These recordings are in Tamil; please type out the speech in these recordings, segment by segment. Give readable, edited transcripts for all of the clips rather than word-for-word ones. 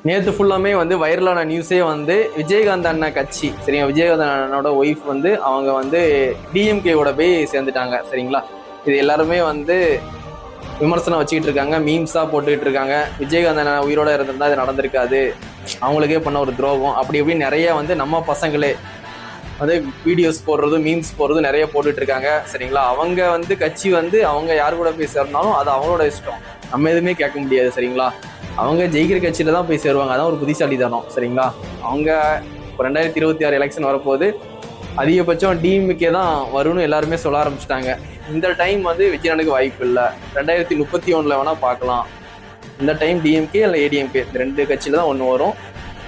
நேற்று ஃபுல்லாமே வந்து வைரலான நியூஸே வந்து விஜயகாந்த் அண்ணன் கட்சி சரிங்களா, விஜயகாந்த் அண்ணனோட ஒய்ஃப் வந்து அவங்க வந்து டிஎம்கேவோட போய் சேர்ந்துட்டாங்க சரிங்களா. இது எல்லாருமே வந்து விமர்சனம் வச்சுக்கிட்டு இருக்காங்க, மீம்ஸா போட்டுக்கிட்டு இருக்காங்க. விஜயகாந்த் அண்ணன் உயிரோட இருந்திருந்தா இது நடந்திருக்காது, அவங்களுக்கே பண்ண ஒரு துரோகம் அப்படி இப்படின்னு நிறைய வந்து நம்ம பசங்களே வந்து வீடியோஸ் போடுறதும் மீம்ஸ் போடுறதும் நிறைய போட்டுட்டு இருக்காங்க சரிங்களா. அவங்க வந்து கட்சி வந்து அவங்க யார் கூட போய் சேர்ந்தாலும் அது அவங்களோட இஷ்டம், நம்ம எதுவுமே கேட்க முடியாது சரிங்களா. அவங்க ஜெயிக்கிற கட்சியில தான் போய் சேருவாங்க, அதான் ஒரு புத்திசாலித்தனம் சரிங்களா. அவங்க இப்போ 2026 எலெக்ஷன் வரப்போது அதிகபட்சம் டிஎம்கே தான் வரும்னு எல்லாருமே சொல்ல ஆரம்பிச்சிட்டாங்க. இந்த டைம் வந்து விஜயனுக்கு வாய்ப்பு இல்லை, 2031 வேணா பார்க்கலாம். இந்த டைம் டிஎம்கே இல்லை ஏடிஎம்கே இந்த ரெண்டு கட்சியில தான் ஒன்று வரும்.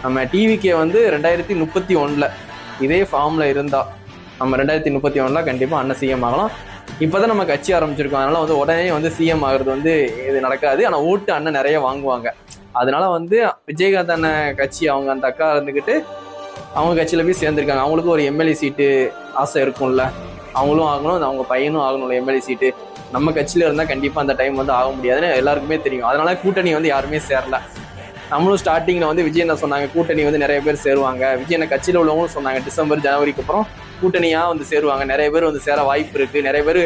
நம்ம டிவிகே வந்து 2031 இதே ஃபார்ம்ல இருந்தா நம்ம 2031 கண்டிப்பாக அண்ணன் சிஎம் ஆகலாம். இப்போதான் நம்ம கட்சி ஆரம்பிச்சிருக்கோம், அதனால வந்து உடனே வந்து சிஎம் ஆகுறது வந்து இது நடக்காது. ஆனால் ஓட்டு அண்ணன் நிறைய வாங்குவாங்க. அதனால வந்து விஜயகாந்த் அண்ணன் கட்சி அவங்க அந்த அக்கா இருந்துக்கிட்டு அவங்க கட்சியில போய் சேர்ந்துருக்காங்க. அவங்களுக்கும் ஒரு எம்எல்ஏ சீட்டு ஆசை இருக்கும்ல, அவங்களும் ஆகணும், அவங்க பையனும் ஆகணும்ல எம்எல்ஏ சீட்டு. நம்ம கட்சியில இருந்தா கண்டிப்பா அந்த டைம் வந்து ஆக முடியாதுன்னு எல்லாருக்குமே தெரியும். அதனால கூட்டணி வந்து யாருமே சேரல. நம்மளும் ஸ்டார்டிங்ல வந்து விஜய் என்ன சொன்னாங்க, கூட்டணி வந்து நிறைய பேர் சேருவாங்க. விஜய் என்ன கட்சியில உள்ளவங்களும் சொன்னாங்க டிசம்பர் ஜனவரிக்கு அப்புறம் கூட்டணியா வந்து சேருவாங்க, நிறைய பேர் வந்து சேர வாய்ப்பு இருக்கு, நிறைய பேர்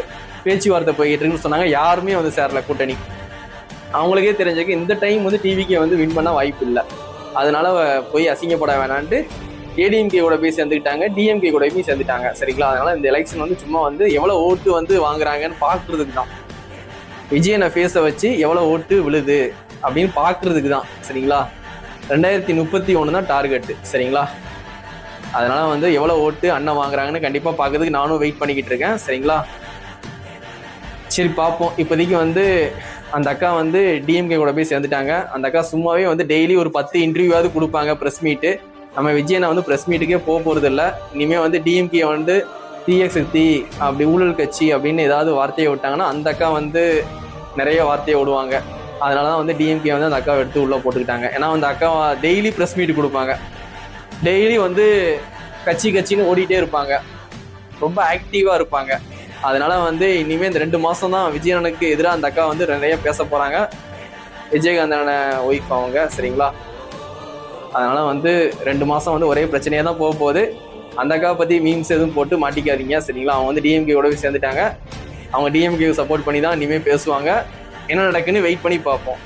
பேச்சுவார்த்தை போய்கிட்டு இருக்குன்னு சொன்னாங்க. யாருமே வந்து சேரல கூட்டணி. அவங்களுக்கே தெரிஞ்சுக்க இந்த டைம் வந்து டிவிக்கே வந்து வின் பண்ண வாய்ப்பு இல்லை. அதனால போய் அசிங்கப்பட வேணான்ட்டு ஏடிஎம்கே கூட போய் சேர்ந்துக்கிட்டாங்க, டிஎம்கே கூட போய் சேர்ந்துட்டாங்க சரிங்களா. அதனால இந்த எலெக்ஷன் வந்து சும்மா வந்து எவ்வளவு ஓட்டு வந்து வாங்குறாங்கன்னு பாக்குறதுக்கு தான், விஜயனை ஃபேஸை வச்சு எவ்வளவு ஓட்டு விழுது அப்படின்னு பாக்குறதுக்கு தான் சரிங்களா. 2031 தான் டார்கெட் சரிங்களா. அதனால வந்து எவ்வளவு ஓட்டு அண்ணன் வாங்குறாங்கன்னு கண்டிப்பா பாக்குறதுக்கு நானும் வெயிட் பண்ணிக்கிட்டு இருக்கேன் சரிங்களா. சரி பார்ப்போம். இப்போதைக்கு வந்து அந்த அக்கா வந்து டிஎம்கே கூட போய் சேர்ந்துட்டாங்க. அந்த அக்கா சும்மாவே வந்து டெய்லி ஒரு 10 இன்டர்வியூவாவது கொடுப்பாங்க, ப்ரெஸ் மீட்டு. நம்ம விஜயனை வந்து ப்ரெஸ் மீட்டுக்கே போறது இல்லை. இனிமே வந்து டிஎம்கே வந்து தீய சக்தி அப்படி ஊழல் கட்சி அப்படின்னு ஏதாவது வார்த்தையை விட்டாங்கன்னா அந்த அக்கா வந்து நிறைய வார்த்தையை விடுவாங்க. அதனாலதான் வந்து டிஎம்கே வந்து அந்த அக்காவை எடுத்து உள்ள போட்டுக்கிட்டாங்க. ஏன்னா அந்த அக்கா டெய்லி ப்ரெஸ் மீட் கொடுப்பாங்க, டெய்லி வந்து கட்சின்னு ஓடிட்டே இருப்பாங்க, ரொம்ப ஆக்டிவா இருப்பாங்க. அதனால வந்து இனிமே இந்த 2 மாசம் தான் விஜயனுக்கு எதிராக அந்த அக்கா வந்து நிறைய பேச போறாங்க, விஜயகாந்தான ஒய்ஃப் அவங்க சரிங்களா. அதனால வந்து 2 மாசம் வந்து ஒரே பிரச்சனையா தான் போக போகுது. அந்த அக்காவை பத்தி மீம்ஸ் எதுவும் போட்டு மாட்டிக்காதீங்க சரிங்களா. அவங்க வந்து டிஎம்கே கூட சேர்ந்துட்டாங்க, அவங்க டிஎம்கே சப்போர்ட் பண்ணி தான் இனிமே பேசுவாங்க. என்ன நடக்குன்னு வெயிட் பண்ணி பார்ப்போம்.